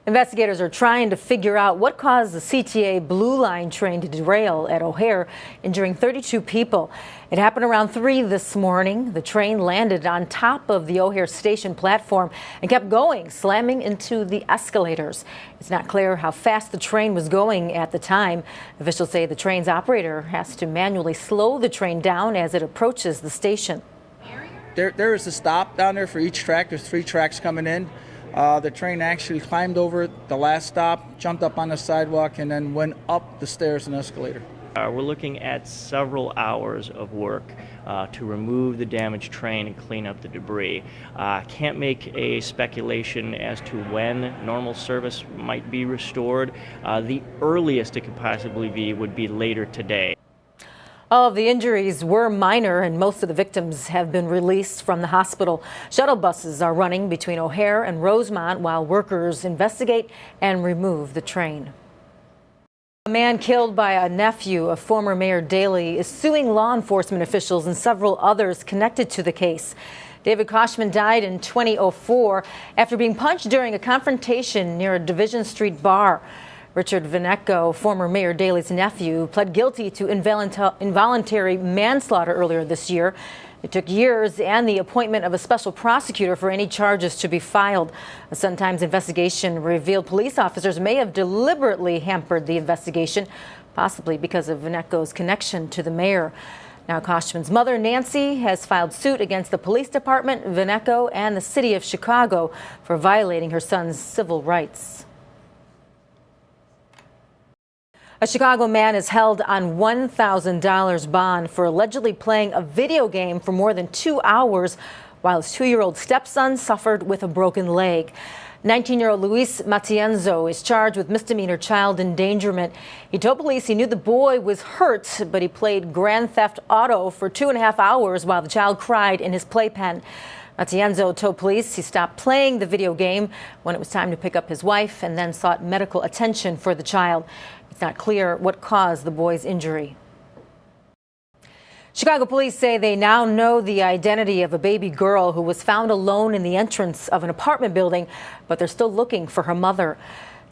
Investigators are trying to figure out what caused the CTA Blue Line train to derail at O'Hare, injuring 32 people. It happened around 3 this morning. The train landed on top of the O'Hare station platform and kept going, slamming into the escalators. It's not clear how fast the train was going at the time. Officials say the train's operator has to manually slow the train down as it approaches the station. There is a stop down there for each track. There's 3 tracks coming in. The train actually climbed over the last stop, jumped up on the sidewalk, and then went up the stairs and escalator. We're looking at several hours of work to remove the damaged train and clean up the debris. Can't make a speculation as to when normal service might be restored. The earliest it could possibly be would be later today. All of the injuries were minor, and most of the victims have been released from the hospital. Shuttle buses are running between O'Hare and Rosemont while workers investigate and remove the train. A man killed by a nephew of former Mayor Daley is suing law enforcement officials and several others connected to the case. David Koshman died in 2004 after being punched during a confrontation near a Division Street bar. Richard Vinecco, former Mayor Daley's nephew, pled guilty to involuntary manslaughter earlier this year. It took years and the appointment of a special prosecutor for any charges to be filed. A Sun-Times investigation revealed police officers may have deliberately hampered the investigation, possibly because of Vinecco's connection to the mayor. Now, Koshman's mother, Nancy, has filed suit against the police department, Vinecco, and the city of Chicago for violating her son's civil rights. A Chicago man is held on $1,000 bond for allegedly playing a video game for more than 2 hours while his 2-year-old stepson suffered with a broken leg. 19-year-old Luis Matienzo is charged with misdemeanor child endangerment. He told police he knew the boy was hurt, but he played Grand Theft Auto for 2.5 hours while the child cried in his playpen. Matienzo told police he stopped playing the video game when it was time to pick up his wife and then sought medical attention for the child. It's not clear what caused the boy's injury. Chicago police say they now know the identity of a baby girl who was found alone in the entrance of an apartment building, but they're still looking for her mother.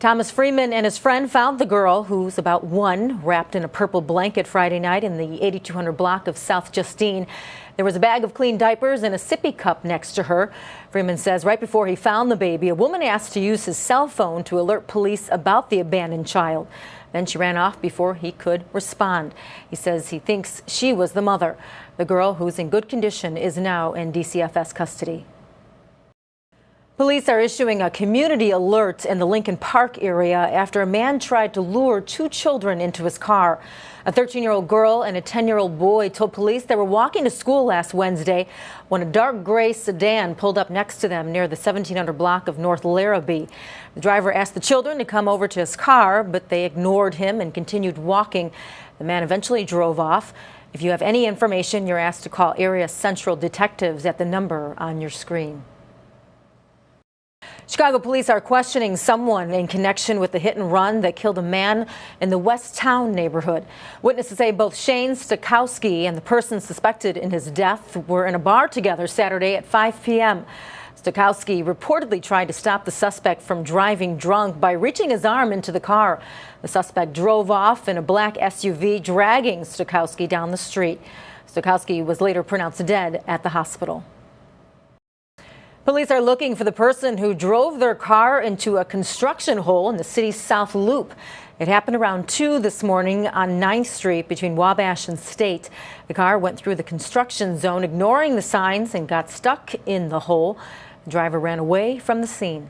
Thomas Freeman and his friend found the girl, who's about 1, wrapped in a purple blanket Friday night in the 8200 block of South Justine. There was a bag of clean diapers and a sippy cup next to her. Freeman says right before he found the baby, a woman asked to use his cell phone to alert police about the abandoned child. Then she ran off before he could respond. He says he thinks she was the mother. The girl, who's in good condition, is now in DCFS custody. Police are issuing a community alert in the Lincoln Park area after a man tried to lure 2 children into his car. A 13-year-old girl and a 10-year-old boy told police they were walking to school last Wednesday when a dark gray sedan pulled up next to them near the 1700 block of North Larrabee. The driver asked the children to come over to his car, but they ignored him and continued walking. The man eventually drove off. If you have any information, you're asked to call Area Central Detectives at the number on your screen. Chicago police are questioning someone in connection with the hit and run that killed a man in the West Town neighborhood. Witnesses say both Shane Stokowski and the person suspected in his death were in a bar together Saturday at 5 p.m. Stokowski reportedly tried to stop the suspect from driving drunk by reaching his arm into the car. The suspect drove off in a black SUV, dragging Stokowski down the street. Stokowski was later pronounced dead at the hospital. Police are looking for the person who drove their car into a construction hole in the city's South Loop. It happened around 2 this morning on 9th Street between Wabash and State. The car went through the construction zone, ignoring the signs, and got stuck in the hole. The driver ran away from the scene.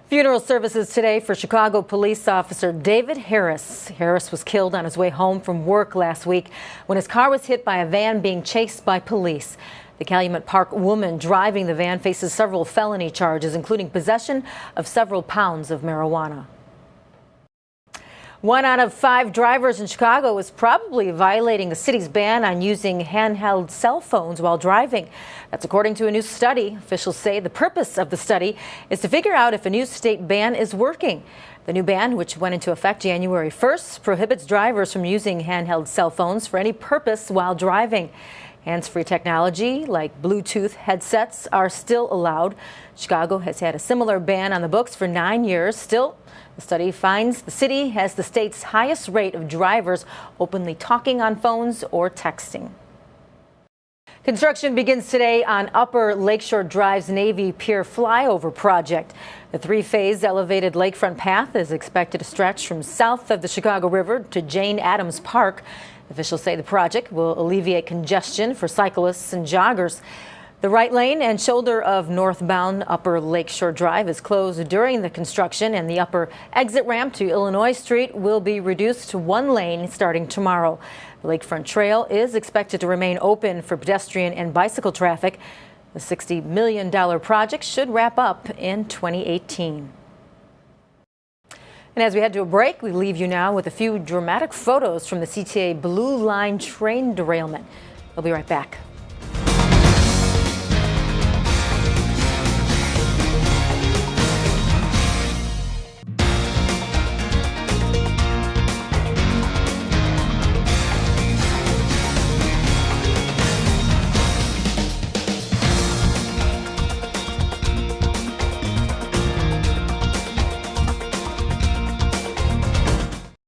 Funeral services today for Chicago police officer David Harris. Harris was killed on his way home from work last week when his car was hit by a van being chased by police. The Calumet Park woman driving the van faces several felony charges, including possession of several pounds of marijuana. 1 out of 5 drivers in Chicago is probably violating the city's ban on using handheld cell phones while driving. That's according to a new study. Officials say the purpose of the study is to figure out if a new state ban is working. The new ban, which went into effect January 1st, prohibits drivers from using handheld cell phones for any purpose while driving. Hands-free technology like Bluetooth headsets are still allowed. Chicago has had a similar ban on the books for 9 years. Still, the study finds the city has the state's highest rate of drivers openly talking on phones or texting. Construction begins today on Upper Lakeshore Drive's Navy Pier flyover project. The three-phase elevated lakefront path is expected to stretch from south of the Chicago River to Jane Addams Park. Officials say the project will alleviate congestion for cyclists and joggers. The right lane and shoulder of northbound Upper Lakeshore Drive is closed during the construction, and the upper exit ramp to Illinois Street will be reduced to one lane starting tomorrow. The lakefront trail is expected to remain open for pedestrian and bicycle traffic. The $60 million project should wrap up in 2018. And as we head to a break, we leave you now with a few dramatic photos from the CTA Blue Line train derailment. We'll be right back.